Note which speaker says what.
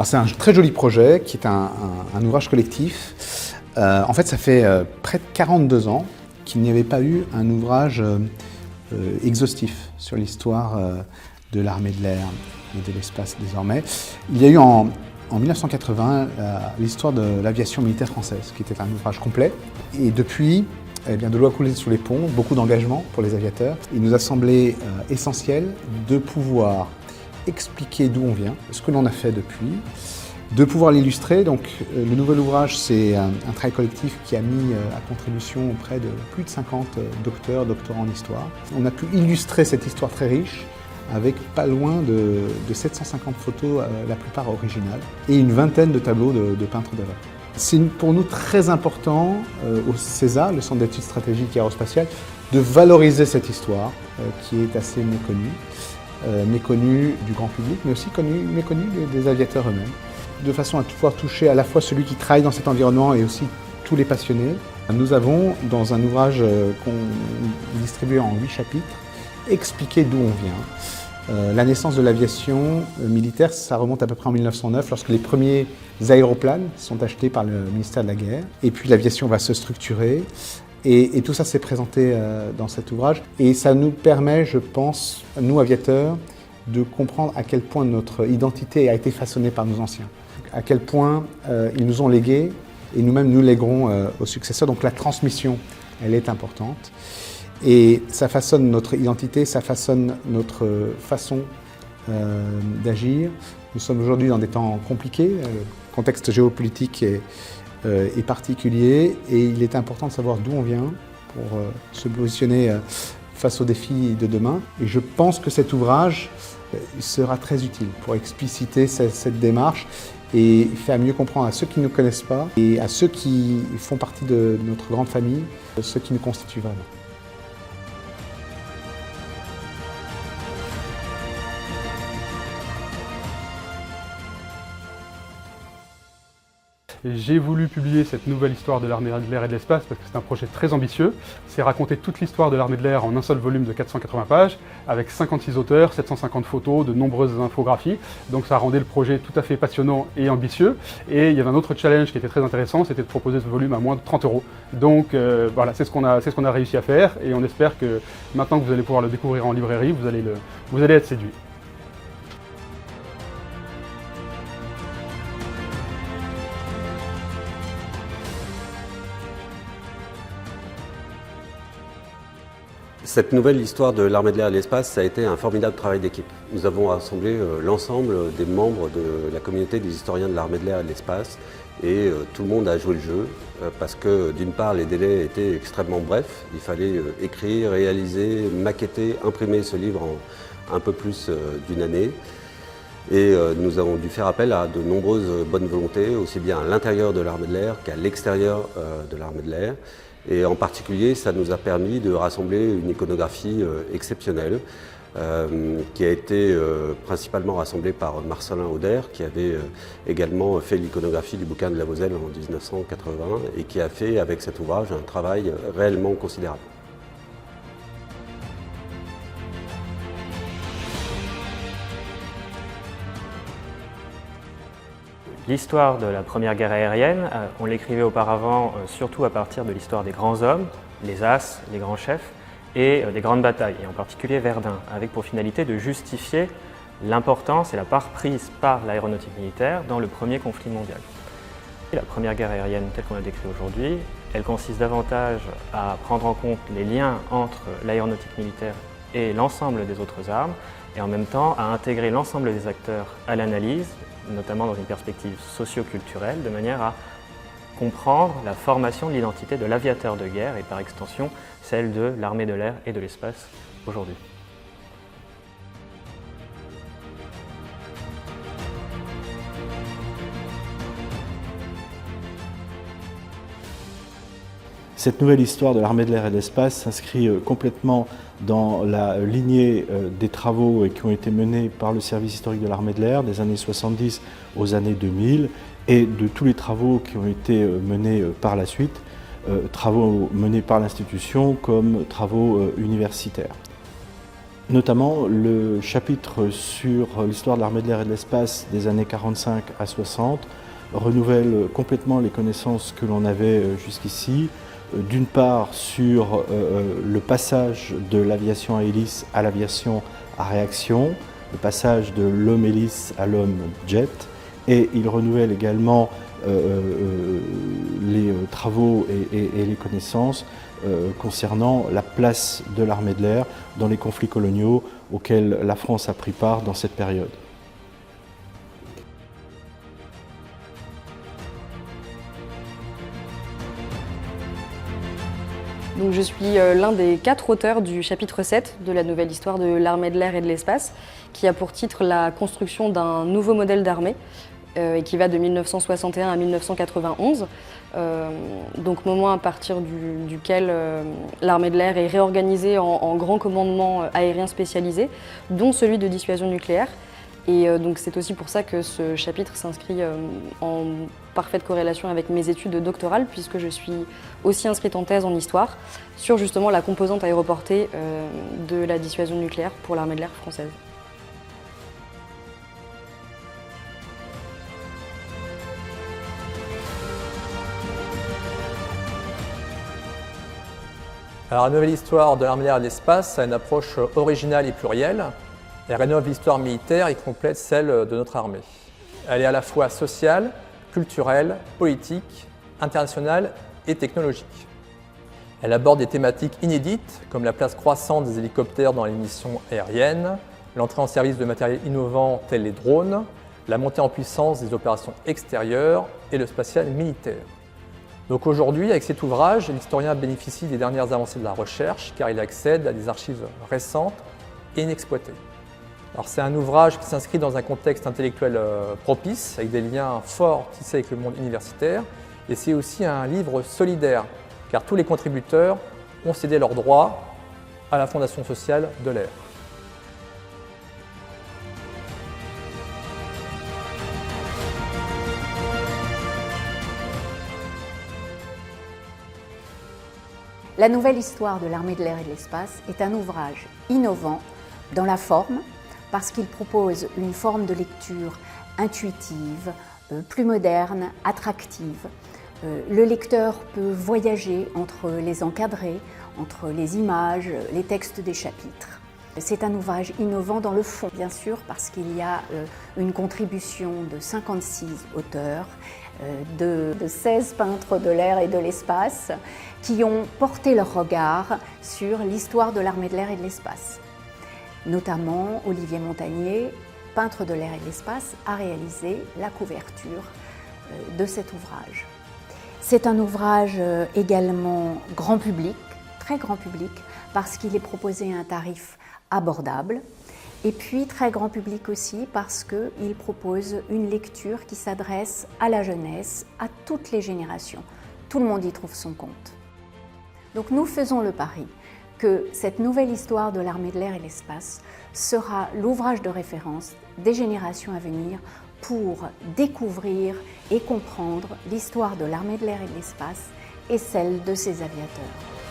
Speaker 1: Alors c'est un très joli projet qui est un ouvrage collectif. En fait, ça fait près de 42 ans qu'il n'y avait pas eu un ouvrage exhaustif sur l'histoire de l'armée de l'air et de l'espace désormais. Il y a eu en 1980 l'histoire de l'aviation militaire française, qui était un ouvrage complet. Et depuis, eh bien, de l'eau a coulé sous les ponts, beaucoup d'engagement pour les aviateurs. Il nous a semblé essentiel de pouvoir expliquer d'où on vient, ce que l'on a fait depuis, de pouvoir l'illustrer. Donc le nouvel ouvrage, c'est un travail collectif qui a mis à contribution auprès de plus de 50 doctorants en histoire. On a pu illustrer cette histoire très riche avec pas loin de 750 photos, la plupart originales, et une vingtaine de tableaux de peintres d'œuvre. C'est pour nous très important, au CESA, le Centre d'études stratégiques et aérospatiales, de valoriser cette histoire qui est assez méconnue du grand public, mais aussi méconnue des aviateurs eux-mêmes, de façon à pouvoir toucher à la fois celui qui travaille dans cet environnement et aussi tous les passionnés. Nous avons, dans un ouvrage qu'on distribue en 8 chapitres, expliqué d'où on vient. La naissance de l'aviation militaire, ça remonte à peu près en 1909, lorsque les premiers aéroplanes sont achetés par le ministère de la Guerre. Et puis l'aviation va se structurer. Et tout ça s'est présenté dans cet ouvrage. Et ça nous permet, je pense, nous aviateurs, de comprendre à quel point notre identité a été façonnée par nos anciens. À quel point ils nous ont légué, et nous-mêmes nous léguerons aux successeurs. Donc la transmission, elle est importante. Et ça façonne notre identité, ça façonne notre façon d'agir. Nous sommes aujourd'hui dans des temps compliqués, le contexte géopolitique est particulier, et il est important de savoir d'où on vient pour se positionner face aux défis de demain. Et je pense que cet ouvrage sera très utile pour expliciter cette démarche et faire mieux comprendre à ceux qui ne nous connaissent pas et à ceux qui font partie de notre grande famille, ceux qui nous constituent vraiment.
Speaker 2: J'ai voulu publier cette nouvelle histoire de l'armée de l'air et de l'espace parce que c'est un projet très ambitieux. C'est raconter toute l'histoire de l'armée de l'air en un seul volume de 480 pages, avec 56 auteurs, 750 photos, de nombreuses infographies. Donc ça rendait le projet tout à fait passionnant et ambitieux. Et il y avait un autre challenge qui était très intéressant, c'était de proposer ce volume à moins de 30 €. Donc voilà, c'est ce qu'on a réussi à faire, et on espère que maintenant que vous allez pouvoir le découvrir en librairie, vous allez être séduits.
Speaker 3: Cette nouvelle histoire de l'armée de l'air et de l'espace, ça a été un formidable travail d'équipe. Nous avons rassemblé l'ensemble des membres de la communauté des historiens de l'armée de l'air et de l'espace, et tout le monde a joué le jeu parce que d'une part les délais étaient extrêmement brefs, il fallait écrire, réaliser, maqueter, imprimer ce livre en un peu plus d'une année. Et nous avons dû faire appel à de nombreuses bonnes volontés, aussi bien à l'intérieur de l'armée de l'air qu'à l'extérieur de l'armée de l'air. Et en particulier, ça nous a permis de rassembler une iconographie exceptionnelle qui a été principalement rassemblée par Marcelin Auder, qui avait également fait l'iconographie du bouquin de Lavozelle en 1980 et qui a fait avec cet ouvrage un travail réellement considérable.
Speaker 4: L'histoire de la Première Guerre aérienne, on l'écrivait auparavant surtout à partir de l'histoire des grands hommes, les as, les grands chefs, et des grandes batailles, et en particulier Verdun, avec pour finalité de justifier l'importance et la part prise par l'aéronautique militaire dans le premier conflit mondial. Et la Première Guerre aérienne telle qu'on l'a décrite aujourd'hui, elle consiste davantage à prendre en compte les liens entre l'aéronautique militaire et l'ensemble des autres armes, et en même temps à intégrer l'ensemble des acteurs à l'analyse, notamment dans une perspective socio-culturelle, de manière à comprendre la formation de l'identité de l'aviateur de guerre et par extension celle de l'armée de l'air et de l'espace aujourd'hui.
Speaker 5: Cette nouvelle histoire de l'armée de l'air et de l'espace s'inscrit complètement dans la lignée des travaux qui ont été menés par le service historique de l'armée de l'air des années 70 aux années 2000 et de tous les travaux qui ont été menés par la suite, travaux menés par l'institution comme travaux universitaires. Notamment le chapitre sur l'histoire de l'armée de l'air et de l'espace des années 45 à 60 renouvelle complètement les connaissances que l'on avait jusqu'ici. D'une part sur le passage de l'aviation à hélice à l'aviation à réaction, le passage de l'homme hélice à l'homme jet, et il renouvelle également les travaux et les connaissances concernant la place de l'armée de l'air dans les conflits coloniaux auxquels la France a pris part dans cette période.
Speaker 6: Donc je suis l'un des 4 auteurs du chapitre 7 de la nouvelle histoire de l'armée de l'air et de l'espace, qui a pour titre la construction d'un nouveau modèle d'armée, et qui va de 1961 à 1991, donc moment à partir duquel l'armée de l'air est réorganisée en grands commandements aériens spécialisés, dont celui de dissuasion nucléaire. Et donc c'est aussi pour ça que ce chapitre s'inscrit en parfaite corrélation avec mes études doctorales, puisque je suis aussi inscrite en thèse en histoire sur justement la composante aéroportée de la dissuasion nucléaire pour l'armée de l'air française.
Speaker 7: Alors, la nouvelle histoire de l'armée de l'air et de l'espace a une approche originale et plurielle. Elle rénove l'histoire militaire et complète celle de notre armée. Elle est à la fois sociale, culturelle, politique, internationale et technologique. Elle aborde des thématiques inédites comme la place croissante des hélicoptères dans les missions aériennes, l'entrée en service de matériel innovant tels les drones, la montée en puissance des opérations extérieures et le spatial militaire. Donc aujourd'hui, avec cet ouvrage, l'historien bénéficie des dernières avancées de la recherche car il accède à des archives récentes et inexploitées. Alors c'est un ouvrage qui s'inscrit dans un contexte intellectuel propice, avec des liens forts tissés avec le monde universitaire, et c'est aussi un livre solidaire, car tous les contributeurs ont cédé leurs droits à la Fondation sociale de l'air.
Speaker 8: La nouvelle histoire de l'armée de l'air et de l'espace est un ouvrage innovant dans la forme, parce qu'il propose une forme de lecture intuitive, plus moderne, attractive. Le lecteur peut voyager entre les encadrés, entre les images, les textes des chapitres. C'est un ouvrage innovant dans le fond, bien sûr, parce qu'il y a une contribution de 56 auteurs, de 16 peintres de l'air et de l'espace, qui ont porté leur regard sur l'histoire de l'armée de l'air et de l'espace. Notamment, Olivier Montagnier, peintre de l'air et de l'espace, a réalisé la couverture de cet ouvrage. C'est un ouvrage également grand public, très grand public, parce qu'il est proposé à un tarif abordable, et puis très grand public aussi parce qu'il propose une lecture qui s'adresse à la jeunesse, à toutes les générations. Tout le monde y trouve son compte. Donc nous faisons le pari que cette nouvelle histoire de l'armée de l'air et de l'espace sera l'ouvrage de référence des générations à venir pour découvrir et comprendre l'histoire de l'armée de l'air et de l'espace et celle de ses aviateurs.